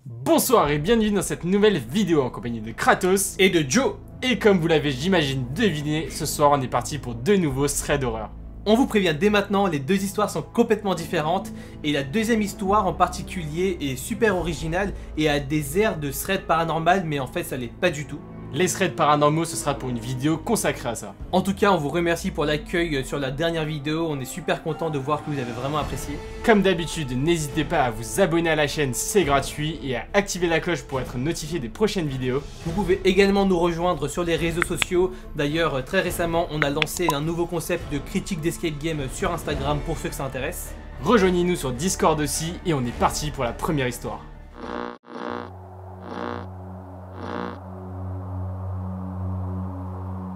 Bonsoir et bienvenue dans cette nouvelle vidéo en compagnie de Kratos et de Joe. Et comme vous l'avez j'imagine deviné, ce soir on est parti pour deux nouveaux threads d'horreur. On vous prévient dès maintenant, les deux histoires sont complètement différentes et la deuxième histoire en particulier est super originale et a des airs de thread paranormal mais en fait ça l'est pas du tout. Les threads paranormaux, ce sera pour une vidéo consacrée à ça. En tout cas, on vous remercie pour l'accueil sur la dernière vidéo, on est super content de voir que vous avez vraiment apprécié. Comme d'habitude, n'hésitez pas à vous abonner à la chaîne, c'est gratuit, et à activer la cloche pour être notifié des prochaines vidéos. Vous pouvez également nous rejoindre sur les réseaux sociaux. D'ailleurs, très récemment, on a lancé un nouveau concept de critique d'escape game sur Instagram pour ceux que ça intéresse. Rejoignez-nous sur Discord aussi, et on est parti pour la première histoire.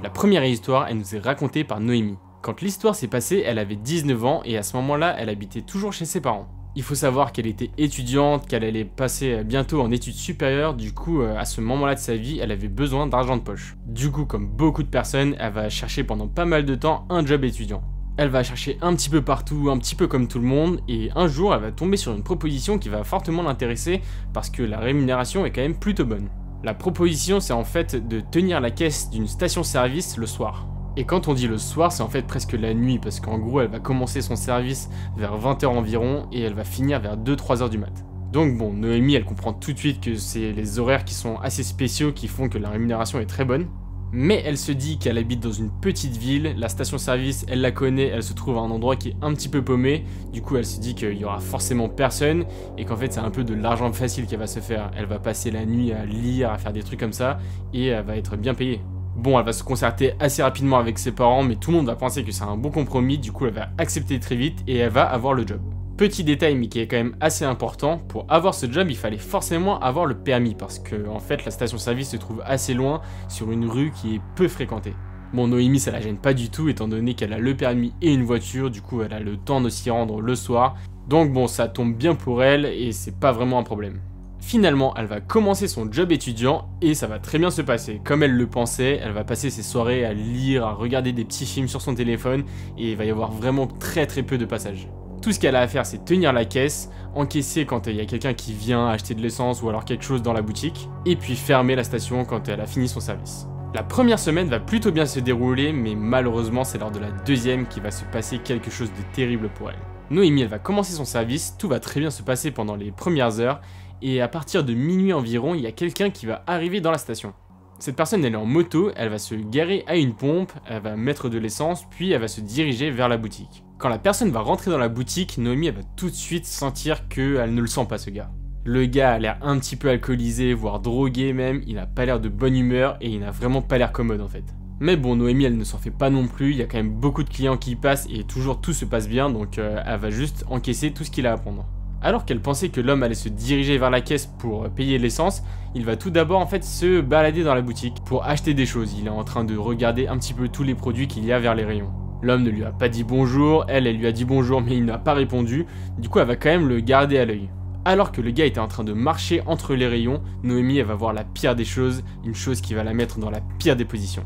La première histoire, elle nous est racontée par Noémie. Quand l'histoire s'est passée, elle avait 19 ans et à ce moment-là, elle habitait toujours chez ses parents. Il faut savoir qu'elle était étudiante, qu'elle allait passer bientôt en études supérieures, du coup, à ce moment-là de sa vie, elle avait besoin d'argent de poche. Du coup, comme beaucoup de personnes, elle va chercher pendant pas mal de temps un job étudiant. Elle va chercher un petit peu partout, un petit peu comme tout le monde, et un jour, elle va tomber sur une proposition qui va fortement l'intéresser parce que la rémunération est quand même plutôt bonne. La proposition, c'est en fait de tenir la caisse d'une station-service le soir. Et quand on dit le soir, c'est en fait presque la nuit, parce qu'en gros, elle va commencer son service vers 20 h environ, et elle va finir vers 2-3 h du mat. Donc bon, Noémie, elle comprend tout de suite que c'est les horaires qui sont assez spéciaux qui font que la rémunération est très bonne. Mais elle se dit qu'elle habite dans une petite ville, la station-service, elle la connaît, elle se trouve à un endroit qui est un petit peu paumé, du coup elle se dit qu'il y aura forcément personne, et qu'en fait c'est un peu de l'argent facile qu'elle va se faire. Elle va passer la nuit à lire, à faire des trucs comme ça, et elle va être bien payée. Bon, elle va se concerter assez rapidement avec ses parents, mais tout le monde va penser que c'est un bon compromis, du coup elle va accepter très vite, et elle va avoir le job. Petit détail mais qui est quand même assez important, pour avoir ce job il fallait forcément avoir le permis parce que en fait la station-service se trouve assez loin sur une rue qui est peu fréquentée. Bon, Noémie ça la gêne pas du tout étant donné qu'elle a le permis et une voiture, du coup elle a le temps de s'y rendre le soir, donc bon ça tombe bien pour elle et c'est pas vraiment un problème. Finalement, elle va commencer son job étudiant et ça va très bien se passer. Comme elle le pensait, elle va passer ses soirées à lire, à regarder des petits films sur son téléphone et il va y avoir vraiment très peu de passages. Tout ce qu'elle a à faire, c'est tenir la caisse, encaisser quand il y a quelqu'un qui vient acheter de l'essence ou alors quelque chose dans la boutique, et puis fermer la station quand elle a fini son service. La première semaine va plutôt bien se dérouler, mais malheureusement, c'est lors de la deuxième qu'il va se passer quelque chose de terrible pour elle. Noémie, elle va commencer son service, tout va très bien se passer pendant les premières heures, et à partir de minuit environ, il y a quelqu'un qui va arriver dans la station. Cette personne, elle est en moto, elle va se garer à une pompe, elle va mettre de l'essence, puis elle va se diriger vers la boutique. Quand la personne va rentrer dans la boutique, Noémie elle va tout de suite sentir qu'elle ne le sent pas ce gars. Le gars a l'air un petit peu alcoolisé, voire drogué même, il n'a pas l'air de bonne humeur et il n'a vraiment pas l'air commode en fait. Mais bon, Noémie elle ne s'en fait pas non plus, il y a quand même beaucoup de clients qui y passent et toujours tout se passe bien, donc elle va juste encaisser tout ce qu'il a à prendre. Alors qu'elle pensait que l'homme allait se diriger vers la caisse pour payer l'essence, il va tout d'abord en fait se balader dans la boutique pour acheter des choses. Il est en train de regarder un petit peu tous les produits qu'il y a vers les rayons. L'homme ne lui a pas dit bonjour, elle lui a dit bonjour mais il n'a pas répondu, du coup elle va quand même le garder à l'œil. Alors que le gars était en train de marcher entre les rayons, Noémie elle va voir la pire des choses, une chose qui va la mettre dans la pire des positions.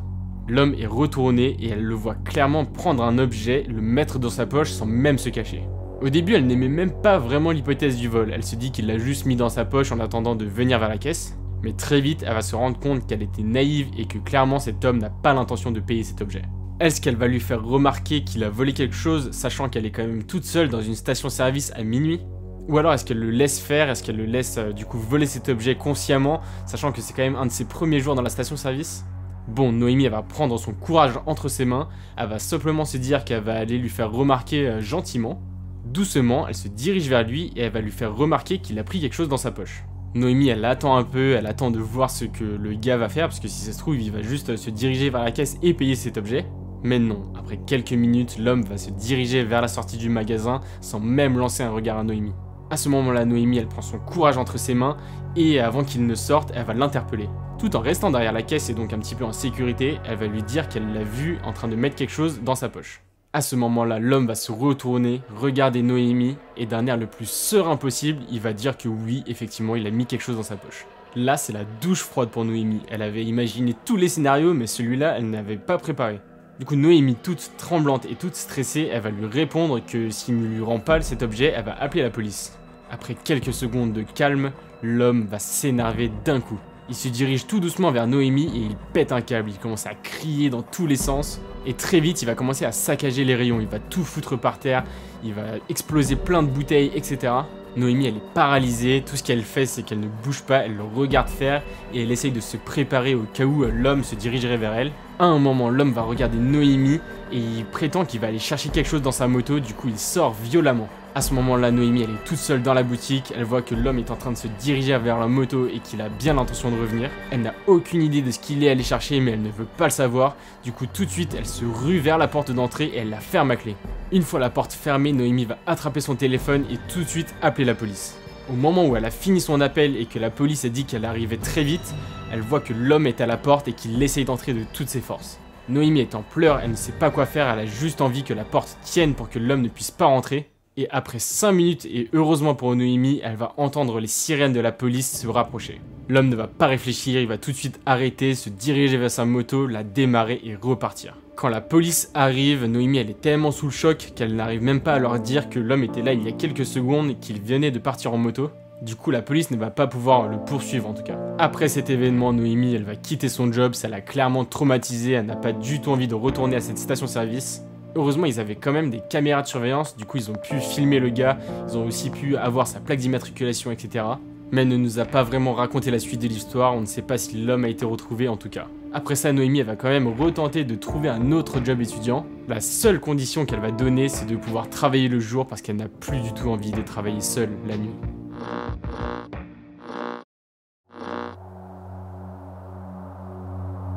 L'homme est retourné et elle le voit clairement prendre un objet, le mettre dans sa poche sans même se cacher. Au début, elle n'aimait même pas vraiment l'hypothèse du vol, elle se dit qu'il l'a juste mis dans sa poche en attendant de venir vers la caisse. Mais très vite, elle va se rendre compte qu'elle était naïve et que clairement cet homme n'a pas l'intention de payer cet objet. Est-ce qu'elle va lui faire remarquer qu'il a volé quelque chose, sachant qu'elle est quand même toute seule dans une station-service à minuit? Ou alors est-ce qu'elle le laisse faire, est-ce qu'elle le laisse du coup voler cet objet consciemment, sachant que c'est quand même un de ses premiers jours dans la station-service? Bon, Noémie elle va prendre son courage entre ses mains, elle va simplement se dire qu'elle va aller lui faire remarquer gentiment. Doucement, elle se dirige vers lui et elle va lui faire remarquer qu'il a pris quelque chose dans sa poche. Noémie, elle attend un peu, elle attend de voir ce que le gars va faire, parce que si ça se trouve, il va juste se diriger vers la caisse et payer cet objet. Mais non, après quelques minutes, l'homme va se diriger vers la sortie du magasin sans même lancer un regard à Noémie. À ce moment-là, Noémie, elle prend son courage entre ses mains et avant qu'il ne sorte, elle va l'interpeller. Tout en restant derrière la caisse et donc un petit peu en sécurité, elle va lui dire qu'elle l'a vu en train de mettre quelque chose dans sa poche. À ce moment-là, l'homme va se retourner, regarder Noémie, et d'un air le plus serein possible, il va dire que oui, effectivement, il a mis quelque chose dans sa poche. Là, c'est la douche froide pour Noémie. Elle avait imaginé tous les scénarios, mais celui-là, elle n'avait pas préparé. Du coup, Noémie, toute tremblante et toute stressée, elle va lui répondre que s'il ne lui rend pas cet objet, elle va appeler la police. Après quelques secondes de calme, l'homme va s'énerver d'un coup. Il se dirige tout doucement vers Noémie et il pète un câble, il commence à crier dans tous les sens. Et très vite, il va commencer à saccager les rayons, il va tout foutre par terre, il va exploser plein de bouteilles, etc. Noémie, elle est paralysée, tout ce qu'elle fait, c'est qu'elle ne bouge pas, elle le regarde faire et elle essaye de se préparer au cas où l'homme se dirigerait vers elle. À un moment, l'homme va regarder Noémie et il prétend qu'il va aller chercher quelque chose dans sa moto, du coup il sort violemment. À ce moment-là, Noémie, elle est toute seule dans la boutique, elle voit que l'homme est en train de se diriger vers la moto et qu'il a bien l'intention de revenir. Elle n'a aucune idée de ce qu'il est allé chercher, mais elle ne veut pas le savoir. Du coup, tout de suite, elle se rue vers la porte d'entrée et elle la ferme à clé. Une fois la porte fermée, Noémie va attraper son téléphone et tout de suite appeler la police. Au moment où elle a fini son appel et que la police a dit qu'elle arrivait très vite, elle voit que l'homme est à la porte et qu'il essaye d'entrer de toutes ses forces. Noémie est en pleurs, elle ne sait pas quoi faire, elle a juste envie que la porte tienne pour que l'homme ne puisse pas rentrer. Et après 5 minutes, et heureusement pour Noémie, elle va entendre les sirènes de la police se rapprocher. L'homme ne va pas réfléchir, il va tout de suite arrêter, se diriger vers sa moto, la démarrer et repartir. Quand la police arrive, Noémie elle est tellement sous le choc qu'elle n'arrive même pas à leur dire que l'homme était là il y a quelques secondes et qu'il venait de partir en moto. Du coup, la police ne va pas pouvoir le poursuivre en tout cas. Après cet événement, Noémie elle va quitter son job, ça l'a clairement traumatisée, elle n'a pas du tout envie de retourner à cette station-service. Heureusement, ils avaient quand même des caméras de surveillance, du coup ils ont pu filmer le gars, ils ont aussi pu avoir sa plaque d'immatriculation, etc. Mais elle ne nous a pas vraiment raconté la suite de l'histoire, on ne sait pas si l'homme a été retrouvé en tout cas. Après ça, Noémie elle va quand même retenter de trouver un autre job étudiant. La seule condition qu'elle va donner, c'est de pouvoir travailler le jour parce qu'elle n'a plus du tout envie de travailler seule la nuit.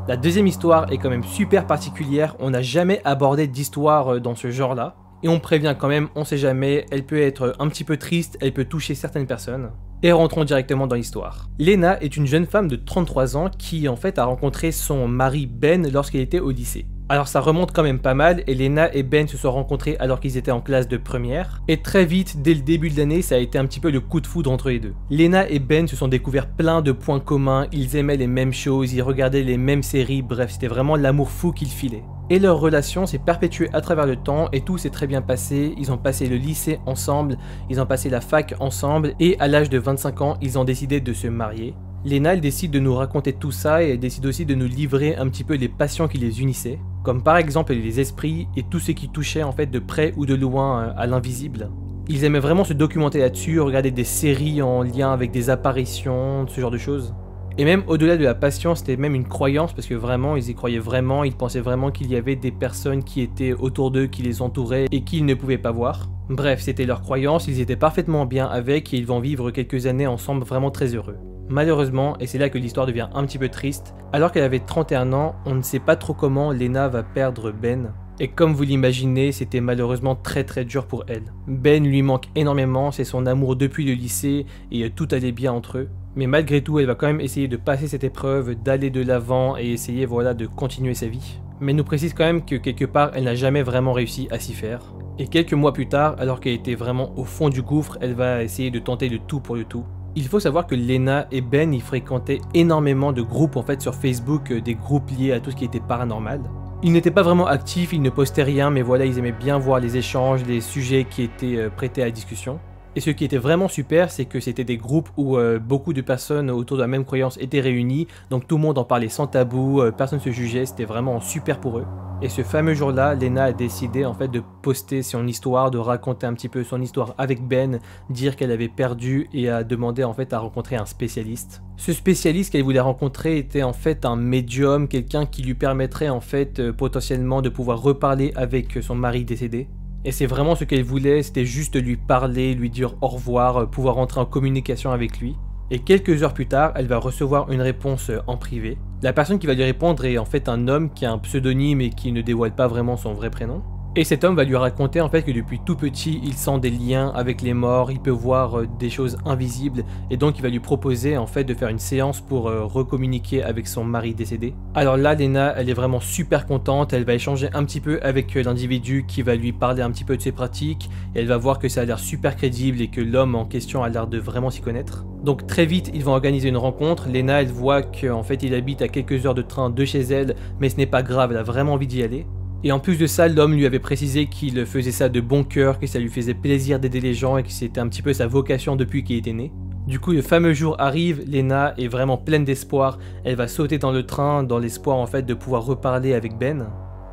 La deuxième histoire est quand même super particulière, on n'a jamais abordé d'histoire dans ce genre-là. Et on prévient quand même, on sait jamais, elle peut être un petit peu triste, elle peut toucher certaines personnes. Et rentrons directement dans l'histoire. Lena est une jeune femme de 33 ans qui en fait a rencontré son mari Ben lorsqu'elle était au lycée. Alors ça remonte quand même pas mal et Lena et Ben se sont rencontrés alors qu'ils étaient en classe de première. Et très vite, dès le début de l'année, ça a été un petit peu le coup de foudre entre les deux. Lena et Ben se sont découverts plein de points communs, ils aimaient les mêmes choses, ils regardaient les mêmes séries, bref, c'était vraiment l'amour fou qu'ils filaient. Et leur relation s'est perpétuée à travers le temps et tout s'est très bien passé, ils ont passé le lycée ensemble, ils ont passé la fac ensemble et à l'âge de 25 ans, ils ont décidé de se marier. Lena, elle décide de nous raconter tout ça et elle décide aussi de nous livrer un petit peu les passions qui les unissaient, comme par exemple les esprits et tout ce qui touchait en fait de près ou de loin à l'invisible. Ils aimaient vraiment se documenter là-dessus, regarder des séries en lien avec des apparitions, ce genre de choses. Et même au-delà de la passion, c'était même une croyance parce que vraiment, ils y croyaient vraiment, ils pensaient vraiment qu'il y avait des personnes qui étaient autour d'eux, qui les entouraient et qu'ils ne pouvaient pas voir. Bref, c'était leur croyance, ils étaient parfaitement bien avec et ils vont vivre quelques années ensemble vraiment très heureux. Malheureusement, et c'est là que l'histoire devient un petit peu triste, alors qu'elle avait 31 ans, on ne sait pas trop comment Lena va perdre Ben. Et comme vous l'imaginez, c'était malheureusement très dur pour elle. Ben lui manque énormément, c'est son amour depuis le lycée et tout allait bien entre eux. Mais malgré tout, elle va quand même essayer de passer cette épreuve, d'aller de l'avant et essayer voilà, de continuer sa vie. Mais nous précise quand même que quelque part, elle n'a jamais vraiment réussi à s'y faire. Et quelques mois plus tard, alors qu'elle était vraiment au fond du gouffre, elle va essayer de tenter le tout pour le tout. Il faut savoir que Lena et Ben, ils fréquentaient énormément de groupes en fait sur Facebook, des groupes liés à tout ce qui était paranormal. Ils n'étaient pas vraiment actifs, ils ne postaient rien, mais voilà, ils aimaient bien voir les échanges, les sujets qui étaient prêtés à discussion. Et ce qui était vraiment super, c'est que c'était des groupes où beaucoup de personnes autour de la même croyance étaient réunies, donc tout le monde en parlait sans tabou, personne ne se jugeait, c'était vraiment super pour eux. Et ce fameux jour-là, Lena a décidé en fait de poster son histoire, de raconter un petit peu son histoire avec Ben, dire qu'elle avait perdu et a demandé en fait à rencontrer un spécialiste. Ce spécialiste qu'elle voulait rencontrer était en fait un médium, quelqu'un qui lui permettrait en fait potentiellement de pouvoir reparler avec son mari décédé. Et c'est vraiment ce qu'elle voulait, c'était juste lui parler, lui dire au revoir, pouvoir entrer en communication avec lui. Et quelques heures plus tard, elle va recevoir une réponse en privé. La personne qui va lui répondre est en fait un homme qui a un pseudonyme et qui ne dévoile pas vraiment son vrai prénom. Et cet homme va lui raconter en fait que depuis tout petit, il sent des liens avec les morts, il peut voir des choses invisibles et donc il va lui proposer en fait de faire une séance pour recommuniquer avec son mari décédé. Alors là, Lena, elle est vraiment super contente, elle va échanger un petit peu avec l'individu qui va lui parler un petit peu de ses pratiques et elle va voir que ça a l'air super crédible et que l'homme en question a l'air de vraiment s'y connaître. Donc très vite, ils vont organiser une rencontre. Lena, elle voit qu'en fait il habite à quelques heures de train de chez elle, mais ce n'est pas grave, elle a vraiment envie d'y aller. Et en plus de ça, l'homme lui avait précisé qu'il faisait ça de bon cœur, que ça lui faisait plaisir d'aider les gens et que c'était un petit peu sa vocation depuis qu'il était né. Du coup, le fameux jour arrive, Lena est vraiment pleine d'espoir, elle va sauter dans le train dans l'espoir en fait de pouvoir reparler avec Ben.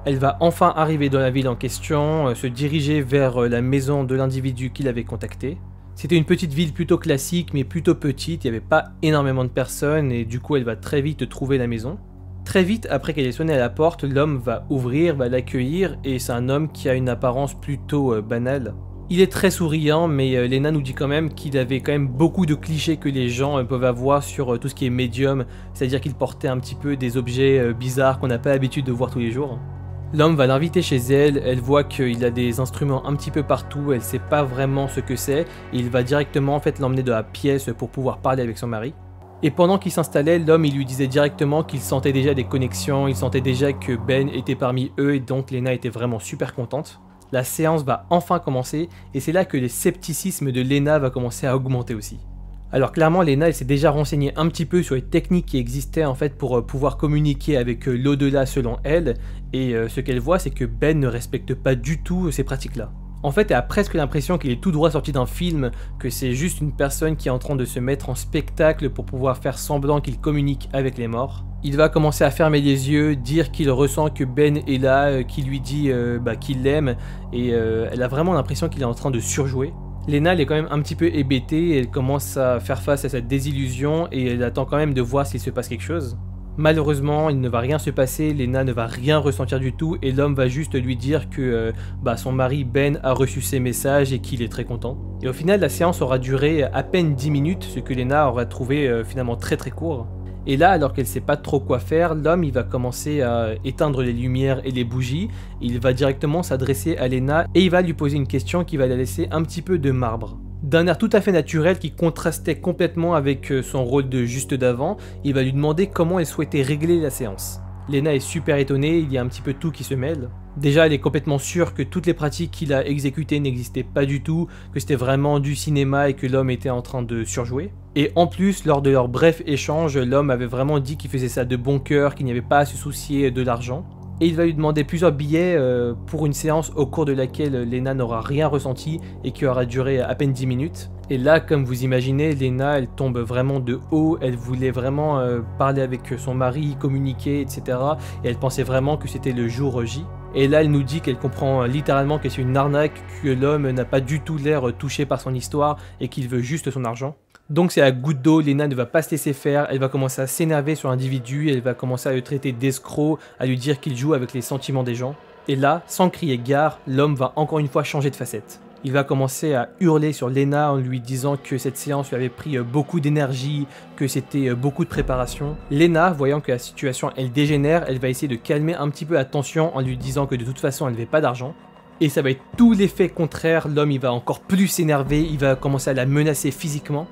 Elle va enfin arriver dans la ville en question, se diriger vers la maison de l'individu qui l'avait contacté. C'était une petite ville plutôt classique mais plutôt petite, il n'y avait pas énormément de personnes et du coup elle va très vite trouver la maison. Très vite après qu'elle ait sonné à la porte, l'homme va ouvrir, va l'accueillir et c'est un homme qui a une apparence plutôt banale. Il est très souriant mais Lena nous dit quand même qu'il avait quand même beaucoup de clichés que les gens peuvent avoir sur tout ce qui est médium, c'est-à-dire qu'il portait un petit peu des objets bizarres qu'on n'a pas l'habitude de voir tous les jours. L'homme va l'inviter chez elle, elle voit qu'il a des instruments un petit peu partout, elle sait pas vraiment ce que c'est, et il va directement en fait l'emmener de la pièce pour pouvoir parler avec son mari. Et pendant qu'il s'installait, l'homme il lui disait directement qu'il sentait déjà des connexions, il sentait déjà que Ben était parmi eux et donc Lena était vraiment super contente. La séance va enfin commencer et c'est là que le scepticisme de Lena va commencer à augmenter aussi. Alors clairement Lena elle s'est déjà renseignée un petit peu sur les techniques qui existaient en fait pour pouvoir communiquer avec l'au-delà selon elle et ce qu'elle voit c'est que Ben ne respecte pas du tout ces pratiques là. En fait elle a presque l'impression qu'il est tout droit sorti d'un film, que c'est juste une personne qui est en train de se mettre en spectacle pour pouvoir faire semblant qu'il communique avec les morts. Il va commencer à fermer les yeux, dire qu'il ressent que Ben est là, qu'il lui dit qu'il l'aime et elle a vraiment l'impression qu'il est en train de surjouer. Lena elle est quand même un petit peu hébétée, elle commence à faire face à cette désillusion et elle attend quand même de voir s'il se passe quelque chose. Malheureusement, il ne va rien se passer, Lena ne va rien ressentir du tout et l'homme va juste lui dire que son mari Ben a reçu ses messages et qu'il est très content. Et au final, la séance aura duré à peine 10 minutes, ce que Lena aura trouvé finalement très court. Et là, alors qu'elle sait pas trop quoi faire, l'homme il va commencer à éteindre les lumières et les bougies, il va directement s'adresser à Lena et il va lui poser une question qui va la laisser un petit peu de marbre. D'un air tout à fait naturel qui contrastait complètement avec son rôle de juste d'avant, il va lui demander comment elle souhaitait régler la séance. Lena est super étonnée, il y a un petit peu tout qui se mêle. Déjà, elle est complètement sûre que toutes les pratiques qu'il a exécutées n'existaient pas du tout, que c'était vraiment du cinéma et que l'homme était en train de surjouer. Et en plus, lors de leur bref échange, l'homme avait vraiment dit qu'il faisait ça de bon cœur, qu'il n'y avait pas à se soucier de l'argent. Et il va lui demander plusieurs billets pour une séance au cours de laquelle Lena n'aura rien ressenti et qui aura duré à peine 10 minutes. Et là, comme vous imaginez, Lena, elle tombe vraiment de haut, elle voulait vraiment parler avec son mari, communiquer, etc. Et elle pensait vraiment que c'était le jour J. Et là, elle nous dit qu'elle comprend littéralement que c'est une arnaque, que l'homme n'a pas du tout l'air touché par son histoire et qu'il veut juste son argent. Donc c'est à goutte d'eau, Lena ne va pas se laisser faire, elle va commencer à s'énerver sur l'individu, elle va commencer à le traiter d'escroc, à lui dire qu'il joue avec les sentiments des gens. Et là, sans crier gare, l'homme va encore une fois changer de facette. Il va commencer à hurler sur Lena en lui disant que cette séance lui avait pris beaucoup d'énergie, que c'était beaucoup de préparation. Lena, voyant que la situation elle dégénère, elle va essayer de calmer un petit peu la tension en lui disant que de toute façon elle n'avait pas d'argent. Et ça va être tout l'effet contraire, l'homme il va encore plus s'énerver, il va commencer à la menacer physiquement.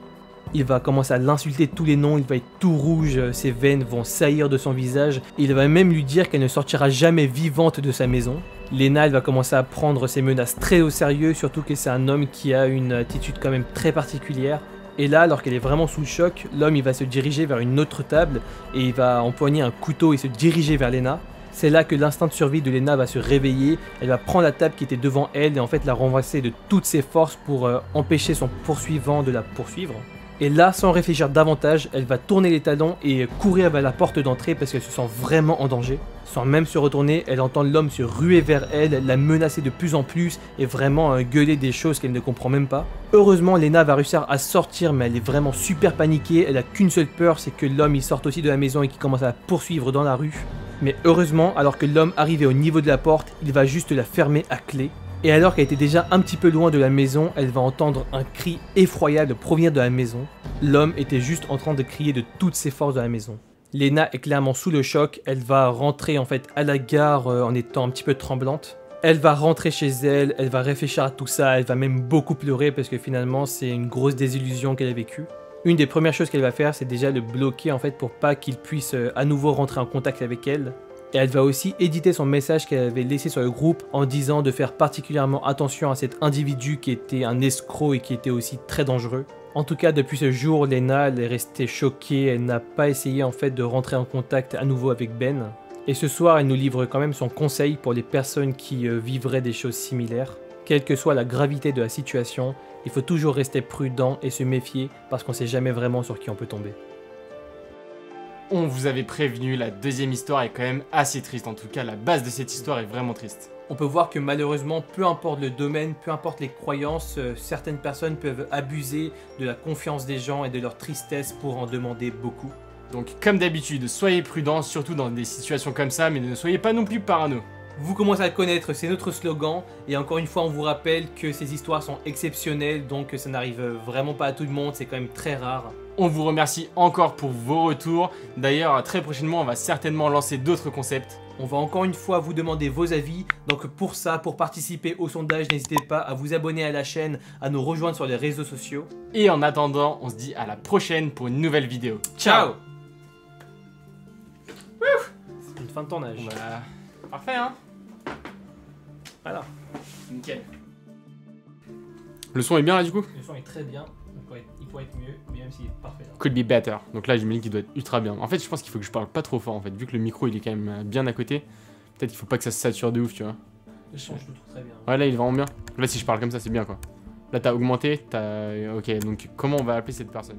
Il va commencer à l'insulter de tous les noms, il va être tout rouge, ses veines vont saillir de son visage. Il va même lui dire qu'elle ne sortira jamais vivante de sa maison. Lena, elle va commencer à prendre ses menaces très au sérieux, surtout que c'est un homme qui a une attitude quand même très particulière. Et là, alors qu'elle est vraiment sous le choc, l'homme il va se diriger vers une autre table et il va empoigner un couteau et se diriger vers Lena. C'est là que l'instinct de survie de Lena va se réveiller, elle va prendre la table qui était devant elle et en fait la renverser de toutes ses forces pour empêcher son poursuivant de la poursuivre. Et là, sans réfléchir davantage, elle va tourner les talons et courir vers la porte d'entrée parce qu'elle se sent vraiment en danger. Sans même se retourner, elle entend l'homme se ruer vers elle, la menacer de plus en plus et vraiment gueuler des choses qu'elle ne comprend même pas. Heureusement, Lena va réussir à sortir, mais elle est vraiment super paniquée. Elle a qu'une seule peur, c'est que l'homme il sorte aussi de la maison et qu'il commence à la poursuivre dans la rue. Mais heureusement, alors que l'homme arrivait au niveau de la porte, il va juste la fermer à clé. Et alors qu'elle était déjà un petit peu loin de la maison, elle va entendre un cri effroyable provenir de la maison. L'homme était juste en train de crier de toutes ses forces de la maison. Lena est clairement sous le choc, elle va rentrer en fait à la gare en étant un petit peu tremblante. Elle va rentrer chez elle, elle va réfléchir à tout ça, elle va même beaucoup pleurer parce que finalement c'est une grosse désillusion qu'elle a vécue. Une des premières choses qu'elle va faire, c'est déjà le bloquer en fait pour pas qu'il puisse à nouveau rentrer en contact avec elle. Et elle va aussi éditer son message qu'elle avait laissé sur le groupe en disant de faire particulièrement attention à cet individu qui était un escroc et qui était aussi très dangereux. En tout cas, depuis ce jour, Lena elle est restée choquée, elle n'a pas essayé en fait de rentrer en contact à nouveau avec Ben. Et ce soir, elle nous livre quand même son conseil pour les personnes qui vivraient des choses similaires. Quelle que soit la gravité de la situation, il faut toujours rester prudent et se méfier parce qu'on ne sait jamais vraiment sur qui on peut tomber. On vous avait prévenu, la deuxième histoire est quand même assez triste. En tout cas, la base de cette histoire est vraiment triste. On peut voir que malheureusement, peu importe le domaine, peu importe les croyances, certaines personnes peuvent abuser de la confiance des gens et de leur tristesse pour en demander beaucoup. Donc comme d'habitude, soyez prudents, surtout dans des situations comme ça, mais ne soyez pas non plus parano. Vous commencez à le connaître, c'est notre slogan, et encore une fois on vous rappelle que ces histoires sont exceptionnelles, donc ça n'arrive vraiment pas à tout le monde, c'est quand même très rare. On vous remercie encore pour vos retours. D'ailleurs, très prochainement, on va certainement lancer d'autres concepts. On va encore une fois vous demander vos avis, donc pour ça, pour participer au sondage, n'hésitez pas à vous abonner à la chaîne, à nous rejoindre sur les réseaux sociaux. Et en attendant, on se dit à la prochaine pour une nouvelle vidéo. Ciao. C'est une fin de tournage. Bah, parfait hein. Voilà. Nickel. Le son est bien là du coup? Le son est très bien, il pourrait être mieux, mais même s'il est parfait là. Could be better. Donc là j'imagine qu'il doit être ultra bien. En fait je pense qu'il faut que je parle pas trop fort en fait. Vu que le micro il est quand même bien à côté, peut-être qu'il faut pas que ça se sature de ouf tu vois. Le son je le trouve très bien. Ouais là il est vraiment bien. Là si je parle comme ça c'est bien quoi. Là t'as augmenté, t'as... Ok donc comment on va appeler cette personne?